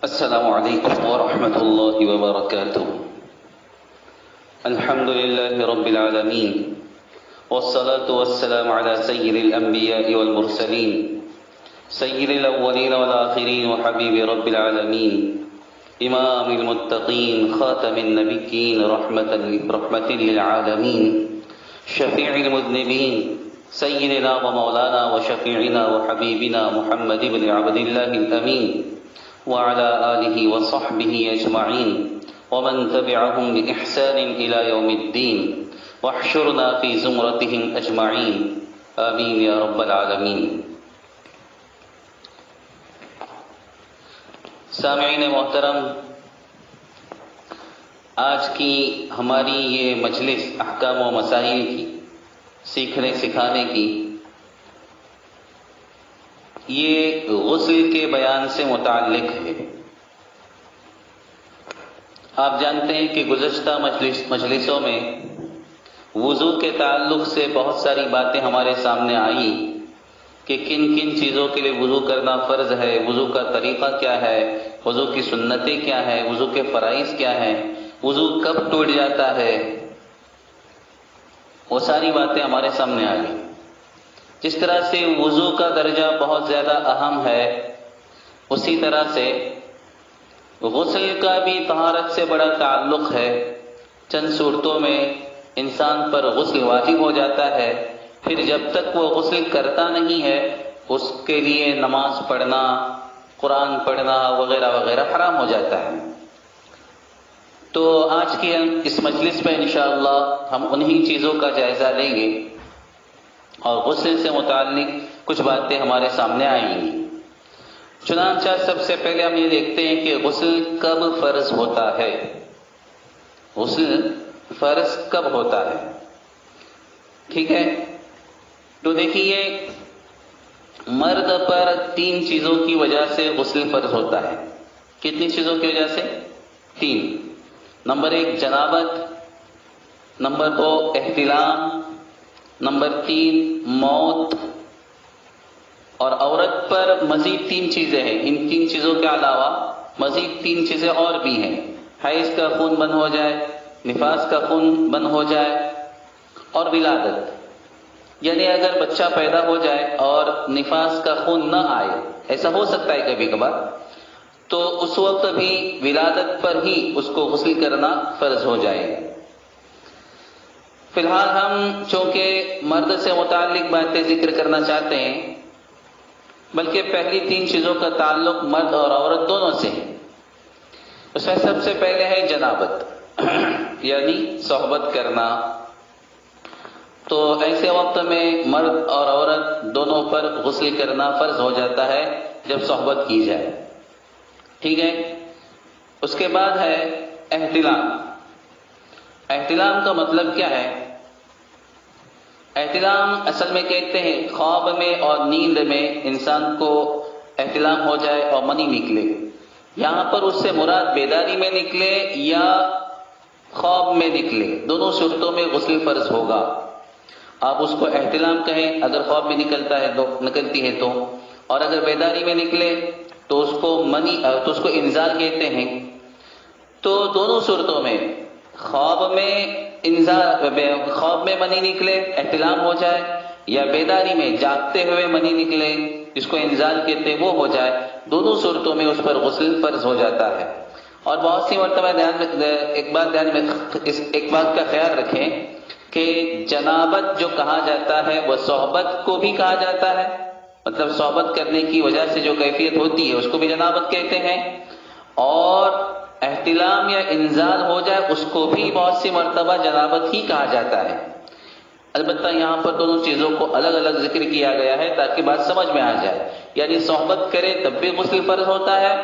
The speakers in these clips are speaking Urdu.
السلام علیکم ورحمۃ اللہ وبرکاتہ۔ الحمد للہ رب العالمین والصلاة والسلام على سید الانبیاء والمرسلین سید الاولین والآخرین وحبیب رب العالمین امام المتقین خاتم النبیین رحمت للعالمین شفیع المذنبین سیدنا ومولانا وشفیعنا وحبیبنا محمد بن عبد اللہ الامین وعلى آله وصحبه أجمعين ومن تبعهم بإحسان إلى يوم الدين واحشرنا في زمرتهم أجمعين آمين يا رب العالمين۔ سامعین محترم، آج کی ہماری یہ مجلس احکام و مسائل کی سیکھنے سکھانے کی یہ غسل کے بیان سے متعلق ہے۔ آپ جانتے ہیں کہ گزشتہ مجلسوں میں وضو کے تعلق سے بہت ساری باتیں ہمارے سامنے آئی کہ کن کن چیزوں کے لیے وضو کرنا فرض ہے، وضو کا طریقہ کیا ہے، وضو کی سنتیں کیا ہیں، وضو کے فرائض کیا ہیں، وضو کب ٹوٹ جاتا ہے، وہ ساری باتیں ہمارے سامنے آ گئی۔ جس طرح سے وضو کا درجہ بہت زیادہ اہم ہے، اسی طرح سے غسل کا بھی طہارت سے بڑا تعلق ہے۔ چند صورتوں میں انسان پر غسل واجب ہو جاتا ہے، پھر جب تک وہ غسل کرتا نہیں ہے اس کے لیے نماز پڑھنا، قرآن پڑھنا وغیرہ وغیرہ حرام ہو جاتا ہے۔ تو آج کی اس مجلس میں انشاءاللہ ہم انہی چیزوں کا جائزہ لیں گے اور غسل سے متعلق کچھ باتیں ہمارے سامنے آئیں گی۔ چنانچہ سب سے پہلے ہم یہ دیکھتے ہیں کہ غسل کب فرض ہوتا ہے۔ غسل فرض کب ہوتا ہے؟ ٹھیک ہے، تو دیکھیے مرد پر 3 چیزوں کی وجہ سے غسل فرض ہوتا ہے۔ کتنی چیزوں کی وجہ سے؟ 3۔ نمبر 1 جنابت، نمبر 2 احتلام، نمبر 3 موت۔ اور عورت پر مزید 3 چیزیں ہیں، ان 3 چیزوں کے علاوہ مزید 3 چیزیں اور بھی ہیں۔ حیض کا خون بند ہو جائے، نفاس کا خون بند ہو جائے اور ولادت، یعنی اگر بچہ پیدا ہو جائے اور نفاس کا خون نہ آئے، ایسا ہو سکتا ہے کبھی کبھار، تو اس وقت بھی ولادت پر ہی اس کو غسل کرنا فرض ہو جائے گا۔ فی الحال ہم چونکہ مرد سے متعلق باتیں ذکر کرنا چاہتے ہیں، بلکہ پہلی 3 چیزوں کا تعلق مرد اور عورت دونوں سے ہے۔ اس میں سب سے پہلے ہے جنابت، یعنی صحبت کرنا۔ تو ایسے وقت میں مرد اور عورت دونوں پر غسل کرنا فرض ہو جاتا ہے جب صحبت کی جائے۔ ٹھیک ہے، اس کے بعد ہے احتلام۔ احتلام کا مطلب کیا ہے؟ احتلام اصل میں کہتے ہیں خواب میں اور نیند میں انسان کو احتلام ہو جائے اور منی نکلے۔ یہاں پر اس سے مراد بیداری میں نکلے یا خواب میں نکلے، دونوں صورتوں میں غسل فرض ہوگا۔ آپ اس کو احتلام کہیں اگر خواب میں نکلتی ہے تو، اور اگر بیداری میں نکلے تو اس کو انزال کہتے ہیں۔ تو دونوں صورتوں میں خواب میں منی نکلے احتلام ہو جائے، یا بیداری میں جاگتے ہوئے منی نکلے جس کو انزال کہتے ہیں وہ ہو جائے، دونوں صورتوں میں اس پر غسل فرض ہو جاتا ہے۔ اور بہت سی مرتبہ ایک بات کا خیال رکھیں کہ جنابت جو کہا جاتا ہے وہ صحبت کو بھی کہا جاتا ہے، مطلب صحبت کرنے کی وجہ سے جو کیفیت ہوتی ہے اس کو بھی جنابت کہتے ہیں، اور احتلام یا انزال ہو جائے اس کو بھی بہت سی مرتبہ جنابت ہی کہا جاتا ہے۔ البتہ یہاں پر دونوں چیزوں کو الگ الگ ذکر کیا گیا ہے تاکہ بات سمجھ میں آ جائے، یعنی صحبت کرے تب بھی غسل فرض ہوتا ہے،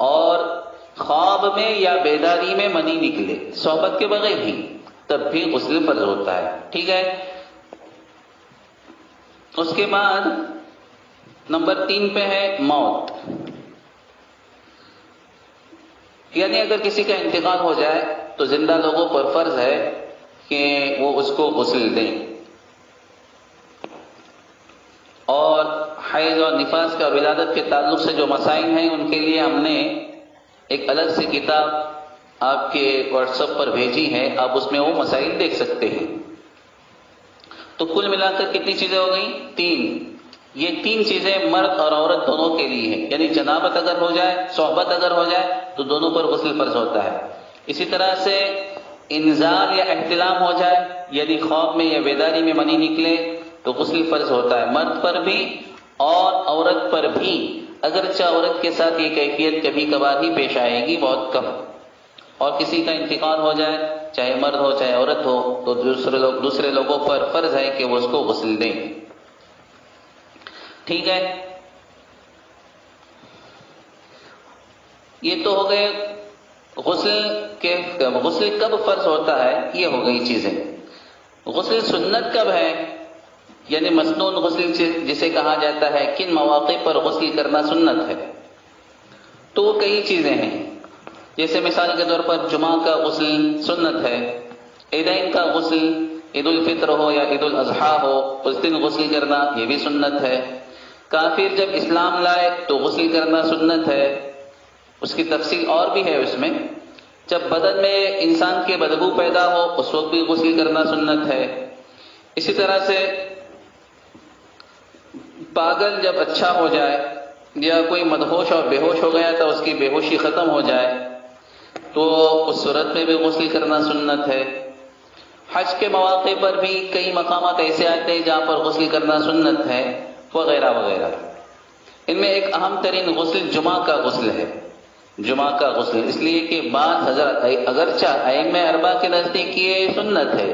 اور خواب میں یا بیداری میں منی نکلے صحبت کے بغیر ہی تب بھی غسل فرض ہوتا ہے۔ ٹھیک ہے، اس کے بعد نمبر 3 پہ ہے موت، یعنی اگر کسی کا انتقال ہو جائے تو زندہ لوگوں پر فرض ہے کہ وہ اس کو غسل دیں، اور حیض اور نفاس کا ولادت کے تعلق سے جو مسائل ہیں ان کے لیے ہم نے ایک الگ سے کتاب آپ کے واٹس ایپ پر بھیجی ہے، آپ اس میں وہ مسائل دیکھ سکتے ہیں۔ تو کل ملا کر کتنی چیزیں ہو گئیں؟ 3۔ یہ 3 چیزیں مرد اور عورت دونوں کے لیے ہیں، یعنی جنابت اگر ہو جائے، صحبت اگر ہو جائے تو دونوں پر غسل فرض ہوتا ہے۔ اسی طرح سے انزال یا احتلام ہو جائے، یعنی خواب میں یا بیداری میں منی نکلے تو غسل فرض ہوتا ہے، مرد پر بھی اور عورت پر بھی، اگرچہ عورت کے ساتھ یہ کیفیت کبھی کبھار ہی پیش آئے گی، بہت کم۔ اور کسی کا انتقال ہو جائے، چاہے مرد ہو چاہے عورت ہو، تو دوسرے لوگوں پر فرض ہے کہ وہ اس کو غسل دیں۔ ٹھیک ہے، یہ تو ہو گئے غسل کب فرض ہوتا ہے، یہ ہو گئی چیزیں۔ غسل سنت کب ہے، یعنی مسنون غسل جسے کہا جاتا ہے، کن مواقع پر غسل کرنا سنت ہے؟ تو وہ کئی چیزیں ہیں، جیسے مثال کے طور پر جمعہ کا غسل سنت ہے، عیدین کا غسل، عید الفطر ہو یا عید الاضحیٰ ہو اس دن غسل کرنا یہ بھی سنت ہے۔ کافر جب اسلام لائے تو غسل کرنا سنت ہے، اس کی تفصیل اور بھی ہے اس میں۔ جب بدن میں انسان کے بدبو پیدا ہو اس وقت بھی غسل کرنا سنت ہے۔ اسی طرح سے پاگل جب اچھا ہو جائے یا کوئی مدہوش اور بے ہوش ہو گیا تھا، اس کی بے ہوشی ختم ہو جائے تو اس صورت میں بھی غسل کرنا سنت ہے۔ حج کے مواقع پر بھی کئی مقامات ایسے آتے ہیں جہاں پر غسل کرنا سنت ہے، وغیرہ وغیرہ۔ ان میں ایک اہم ترین غسل جمعہ کا غسل ہے، جمعہ کا غسل، اس لیے کہ بعض حضرات اگرچہ ائمہ اربعہ کے نزدیک یہ سنت ہے،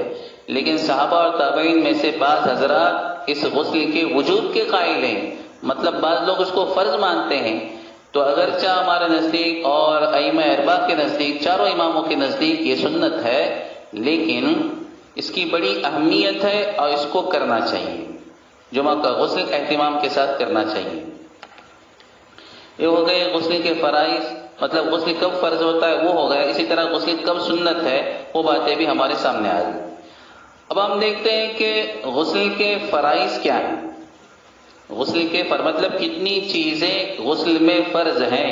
لیکن صحابہ اور تابعین میں سے بعض حضرات اس غسل کے وجوب کے قائل ہیں، مطلب بعض لوگ اس کو فرض مانتے ہیں۔ تو اگرچہ ہمارے نزدیک اور ائمہ اربعہ کے نزدیک، چاروں اماموں کے نزدیک یہ سنت ہے، لیکن اس کی بڑی اہمیت ہے اور اس کو کرنا چاہیے۔ جمعہ کا غسل اہتمام کے ساتھ کرنا چاہیے۔ یہ ہو گئے غسل کے فرائض، مطلب غسل کب فرض ہوتا ہے وہ ہو گیا۔ اسی طرح غسل کب سنت ہے وہ باتیں بھی ہمارے سامنے آ گئی۔ اب ہم دیکھتے ہیں کہ غسل کے فرائض کیا ہیں۔ غسل کے مطلب کتنی چیزیں غسل میں فرض ہیں۔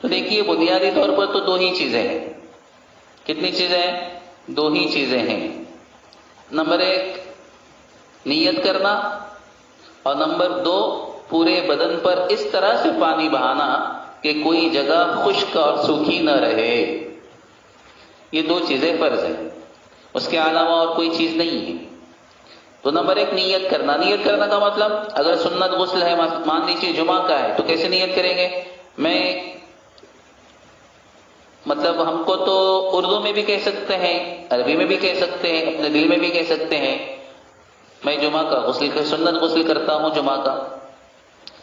تو دیکھیے بنیادی طور پر تو 2 ہی چیزیں ہیں۔ کتنی چیزیں ہیں؟ 2 ہی چیزیں ہیں۔ نمبر 1 نیت کرنا، اور نمبر 2 پورے بدن پر اس طرح سے پانی بہانا کہ کوئی جگہ خشک اور سوکھی نہ رہے۔ یہ 2 چیزیں فرض ہیں، اس کے علاوہ اور کوئی چیز نہیں ہے۔ تو نمبر 1 نیت کرنا۔ نیت کرنا کا مطلب اگر سنت غسل ہے، مان لیجیے جمعہ کا ہے، تو کیسے نیت کریں گے؟ مطلب ہم کو تو اردو میں بھی کہہ سکتے ہیں، عربی میں بھی کہہ سکتے ہیں، اپنے دل میں بھی کہہ سکتے ہیں، میں جمعہ کا غسل سنت غسل کرتا ہوں جمعہ کا،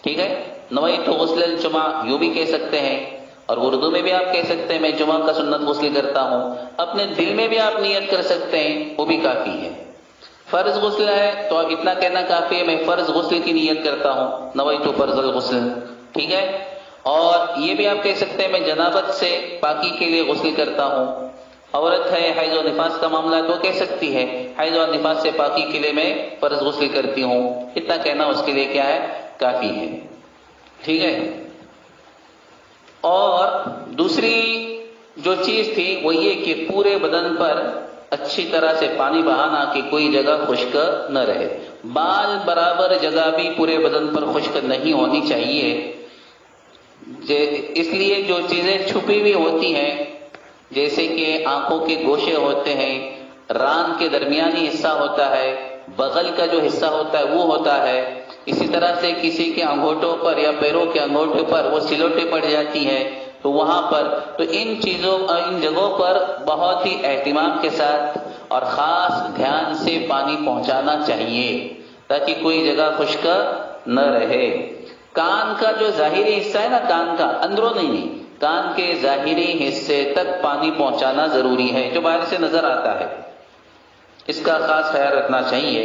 ٹھیک ہے۔ نویت غسل الجمعہ یوں بھی کہہ سکتے ہیں، اور اردو میں بھی آپ کہہ سکتے ہیں میں جمعہ کا سنت غسل کرتا ہوں۔ اپنے دل میں بھی آپ نیت کر سکتے ہیں، وہ بھی کافی ہے۔ فرض غسل ہے تو اتنا کہنا کافی ہے میں فرض غسل کی نیت کرتا ہوں، نویت فرض الغسل، ٹھیک ہے۔ اور یہ بھی آپ کہہ سکتے ہیں میں جنابت سے پاکی کے لیے غسل کرتا ہوں۔ عورت ہے، حیض و نفاس کا معاملہ تو کہہ سکتی ہے حیض و نفاس سے پاکی کے لیے میں فرض غسل کرتی ہوں، اتنا کہنا اس کے لیے کیا ہے؟ کافی ہے، ٹھیک ہے۔ اور دوسری جو چیز تھی وہ یہ کہ پورے بدن پر اچھی طرح سے پانی بہانا کہ کوئی جگہ خشک نہ رہے۔ بال برابر جگہ بھی پورے بدن پر خشک نہیں ہونی چاہیے، اس لیے جو چیزیں چھپی ہوئی ہوتی ہیں جیسے کہ آنکھوں کے گوشے ہوتے ہیں، ران کے درمیانی حصہ ہوتا ہے، بغل کا جو حصہ ہوتا ہے وہ ہوتا ہے، اسی طرح سے کسی کے انگوٹھوں پر یا پیروں کے انگوٹھے پر وہ سلوٹیں پڑ جاتی ہیں تو وہاں پر تو ان جگہوں پر بہت ہی اہتمام کے ساتھ اور خاص دھیان سے پانی پہنچانا چاہیے تاکہ کوئی جگہ خشک نہ رہے۔ کان کا جو ظاہری حصہ ہے نا، کان کا اندروں نہیں، کان کے ظاہری حصے تک پانی پہنچانا ضروری ہے، جو باہر سے نظر آتا ہے اس کا خاص خیال رکھنا چاہیے۔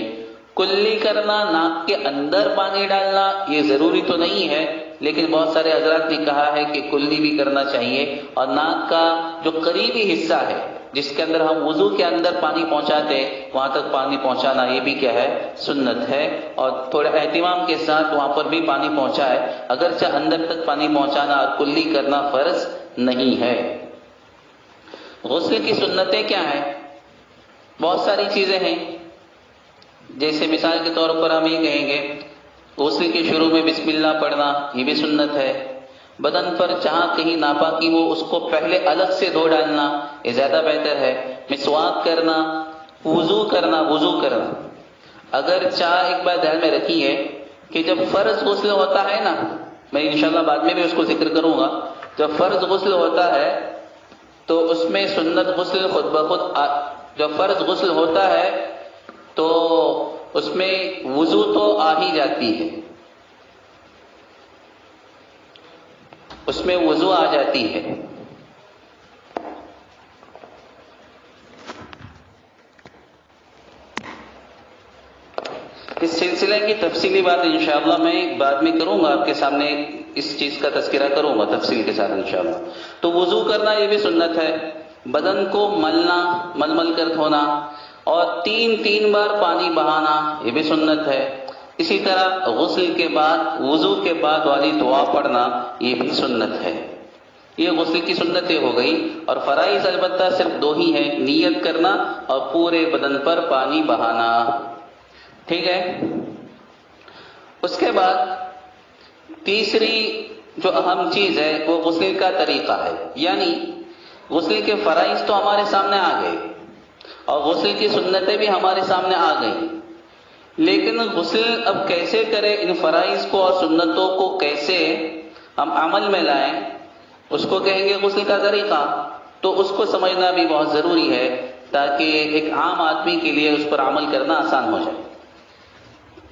کلی کرنا، ناک کے اندر پانی ڈالنا یہ ضروری تو نہیں ہے، لیکن بہت سارے حضرات نے کہا ہے کہ کلی بھی کرنا چاہیے، اور ناک کا جو قریبی حصہ ہے جس کے اندر ہم وضو کے اندر پانی پہنچاتے وہاں تک پانی پہنچانا یہ بھی کیا ہے؟ سنت ہے، اور تھوڑے اہتمام کے ساتھ وہاں پر بھی پانی پہنچائے، اگرچہ اندر تک پانی پہنچانا اور کلی کرنا فرض نہیں ہے۔ غسل کی سنتیں کیا ہیں؟ بہت ساری چیزیں ہیں، جیسے مثال کے طور پر ہم یہ کہیں گے غسل کے شروع میں بسم اللہ پڑھنا، یہ بھی سنت ہے۔ بدن پر جہاں کہیں ناپاکی ہو اس کو پہلے الگ سے دھو ڈالنا، یہ زیادہ بہتر ہے۔ مسواک کرنا، وضو کرنا۔ اگر چاہ ایک بات دھیان میں رکھیے کہ جب فرض غسل ہوتا ہے نا، میں انشاءاللہ بعد میں بھی اس کو ذکر کروں گا، جب فرض غسل ہوتا ہے تو اس میں سنت غسل خود بخود جب فرض غسل ہوتا ہے تو اس میں وضو تو آ ہی جاتی ہے، اس میں وضو آ جاتی ہے۔ اس سلسلے کی تفصیلی بات انشاءاللہ میں بعد میں کروں گا، آپ کے سامنے اس چیز کا تذکرہ کروں گا تفصیل کے ساتھ انشاءاللہ۔ تو وضو کرنا یہ بھی سنت ہے، بدن کو ملنا، مل کر دھونا، اور تین بار پانی بہانا یہ بھی سنت ہے۔ اسی طرح غسل کے بعد، وضو کے بعد والی دعا پڑھنا یہ بھی سنت ہے۔ یہ غسل کی سنتیں ہو گئی، اور فرائض البتہ صرف دو ہی ہیں، نیت کرنا اور پورے بدن پر پانی بہانا، ٹھیک ہے۔ اس کے بعد تیسری جو اہم چیز ہے وہ غسل کا طریقہ ہے، یعنی غسل کے فرائض تو ہمارے سامنے آ گئے اور غسل کی سنتیں بھی ہمارے سامنے آ گئی، لیکن غسل اب کیسے کریں، ان فرائض کو اور سنتوں کو کیسے ہم عمل میں لائیں، اس کو کہیں گے غسل کا طریقہ۔ تو اس کو سمجھنا بھی بہت ضروری ہے تاکہ ایک عام آدمی کے لیے اس پر عمل کرنا آسان ہو جائے۔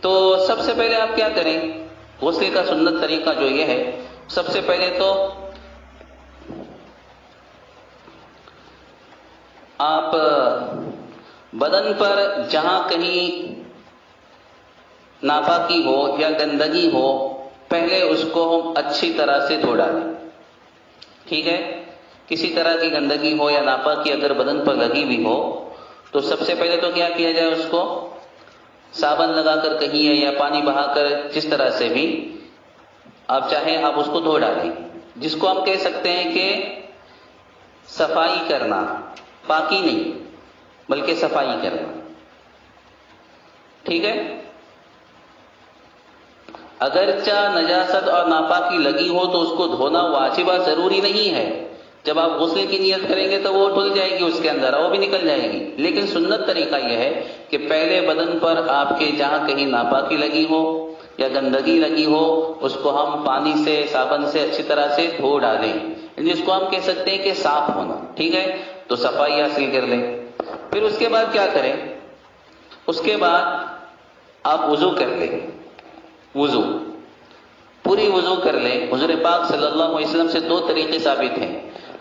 تو سب سے پہلے آپ کیا کریں، غسل کا سنت طریقہ جو یہ ہے، سب سے پہلے تو آپ بدن پر جہاں کہیں ناپاکی ہو یا گندگی ہو پہلے اس کو اچھی طرح سے دھو ڈالیں، ٹھیک ہے۔ کسی طرح کی گندگی ہو یا ناپاکی اگر بدن پر لگی ہوئی ہو تو سب سے پہلے تو کیا کیا جائے، اس کو صابن لگا کر کہیں یا پانی بہا کر جس طرح سے بھی آپ چاہیں آپ اس کو دھو ڈالیں، جس کو ہم کہہ سکتے ہیں کہ صفائی کرنا، پاکی نہیں بلکہ صفائی کرنا، ٹھیک ہے۔ اگرچہ نجاست اور ناپاکی لگی ہو تو اس کو دھونا واجبہ ضروری نہیں ہے، جب آپ غسل کی نیت کریں گے تو وہ دھل جائے گی، اس کے اندر وہ بھی نکل جائے گی، لیکن سنت طریقہ یہ ہے کہ پہلے بدن پر آپ کے جہاں کہیں ناپاکی لگی ہو یا گندگی لگی ہو اس کو ہم پانی سے، صابن سے اچھی طرح سے دھو ڈالیں، جس کو ہم کہہ سکتے ہیں کہ صاف ہونا، ٹھیک ہے۔ تو صفائی حاصل کر لیں۔ پھر اس کے بعد کیا کریں، اس کے بعد آپ وضو کر لیں، وضو پوری وضو کر لیں۔ حضور پاک صلی اللہ علیہ وسلم سے دو طریقے ثابت ہیں،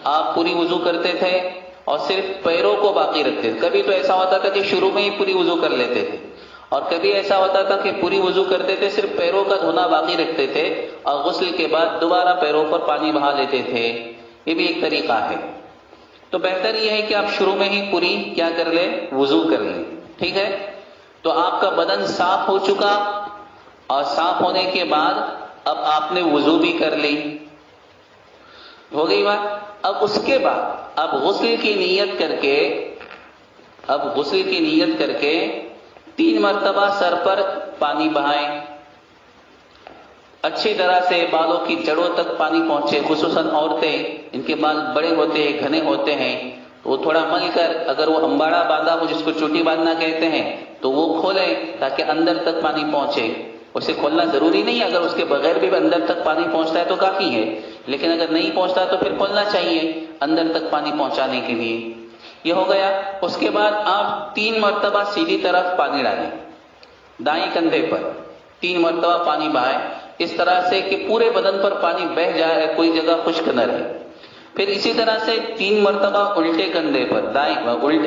آپ پوری وضو کرتے تھے اور صرف پیروں کو باقی رکھتے تھے۔ کبھی تو ایسا ہوتا تھا کہ شروع میں ہی پوری وضو کر لیتے تھے، اور کبھی ایسا ہوتا تھا کہ پوری وضو کرتے تھے صرف پیروں کا دھونا باقی رکھتے تھے اور غسل کے بعد دوبارہ پیروں پر پانی بہا لیتے تھے، یہ بھی ایک طریقہ ہے۔ تو بہتر یہ ہے کہ آپ شروع میں ہی پوری کیا کر لیں، وضو کر لیں، ٹھیک ہے۔ تو آپ کا بدن صاف ہو چکا، اور صاف ہونے کے بعد اب آپ نے وضو بھی کر لی، ہو گئی بات۔ اب اس کے بعد اب غسل کی نیت کر کے 3 مرتبہ سر پر پانی بہائیں، اچھی طرح سے بالوں کی جڑوں تک پانی پہنچے، خصوصاً عورتیں، ان کے بال بڑے ہوتے ہیں، گھنے ہوتے ہیں، وہ تھوڑا مل کر، اگر وہ امباڑا باندھا ہو جس کو چوٹی باندھنا کہتے ہیں تو وہ کھولیں تاکہ اندر تک پانی پہنچے۔ اسے کھولنا ضروری نہیں، اگر اس کے بغیر بھی اندر تک پانی پہنچتا ہے تو کافی ہے، لیکن اگر نہیں پہنچتا تو پھر کھولنا چاہیے اندر تک پانی پہنچانے کے لیے۔ یہ ہو گیا۔ اس کے بعد آپ 3 مرتبہ سیدھی طرف پانی ڈالیں، دائیں کندھے پر 3 مرتبہ پانی بہائیں، اس طرح سے کہ پورے بدن پر پانی بہہ جائے، کوئی جگہ خشک نہ رہے۔ پھر اسی طرح سے 3 مرتبہ الٹے کندھے پر،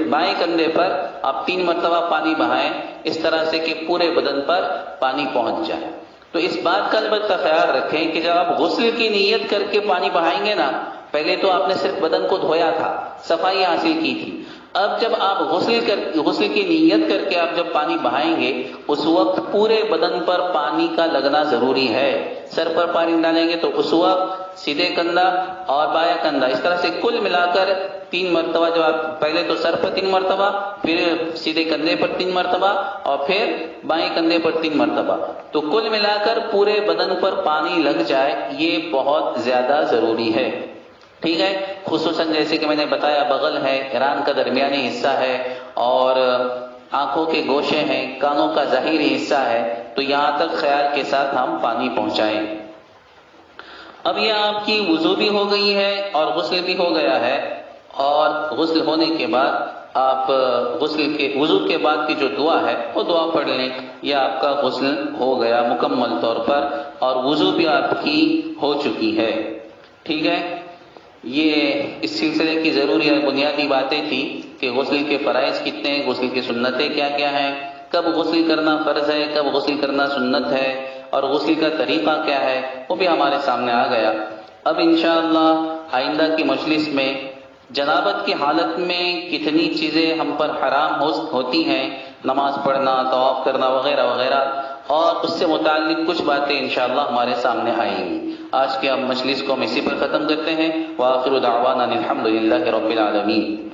بائیں کندھے پر آپ 3 مرتبہ پانی بہائیں، اس طرح سے کہ پورے بدن پر پانی پہنچ جائے۔ تو اس بات کا البتہ خیال رکھیں کہ جب آپ غسل کی نیت کر کے پانی بہائیں گے نا پہلے تو آپ نے صرف بدن کو دھویا تھا، صفائی حاصل کی تھی. اب جب آپ غسل کی نیت کر کے آپ جب پانی بہائیں گے، اس وقت پورے بدن پر پانی کا لگنا ضروری ہے. سر پر پانی ڈالیں گے تو اس وقت سیدھے کندھا اور بایاں کندھا، اس طرح سے کل ملا کر 3 مرتبہ، جو آپ پہلے تو سر پر 3 مرتبہ، پھر سیدھے کندھے پر 3 مرتبہ، اور پھر بائیں کندھے پر 3 مرتبہ، تو کل ملا کر پورے بدن پر پانی لگ جائے، یہ بہت زیادہ ضروری ہے. ٹھیک ہے. خصوصاً جیسے کہ میں نے بتایا، بغل ہے، ایران کا درمیانی حصہ ہے، اور آنکھوں کے گوشے ہیں، کانوں کا ظاہری حصہ ہے، تو یہاں تک خیال کے ساتھ ہم پانی پہنچائیں. اب یہ آپ کی وضو بھی ہو گئی ہے اور غسل بھی ہو گیا ہے، اور غسل ہونے کے بعد آپ وضو کے بعد کی جو دعا ہے وہ دعا پڑھ لیں. یہ آپ کا غسل ہو گیا مکمل طور پر، اور وضو بھی آپ کی ہو چکی ہے. ٹھیک ہے. یہ اس سلسلے کی ضروری بنیادی باتیں تھیں کہ غسل کے فرائض کتنے ہیں، غسل کی سنتیں کیا کیا ہیں، کب غسل کرنا فرض ہے، کب غسل کرنا سنت ہے، اور غسل کا طریقہ کیا ہے، وہ بھی ہمارے سامنے آ گیا. اب انشاءاللہ آئندہ کی مجلس میں جنابت کی حالت میں کتنی چیزیں ہم پر حرام ہوتی ہیں، نماز پڑھنا، طواف کرنا وغیرہ وغیرہ، اور اس سے متعلق کچھ باتیں انشاءاللہ ہمارے سامنے آئیں گی. آج کے ہم مجلس کو ہم اسی پر ختم کرتے ہیں. وآخر دعوانا الحمد للہ رب العالمین.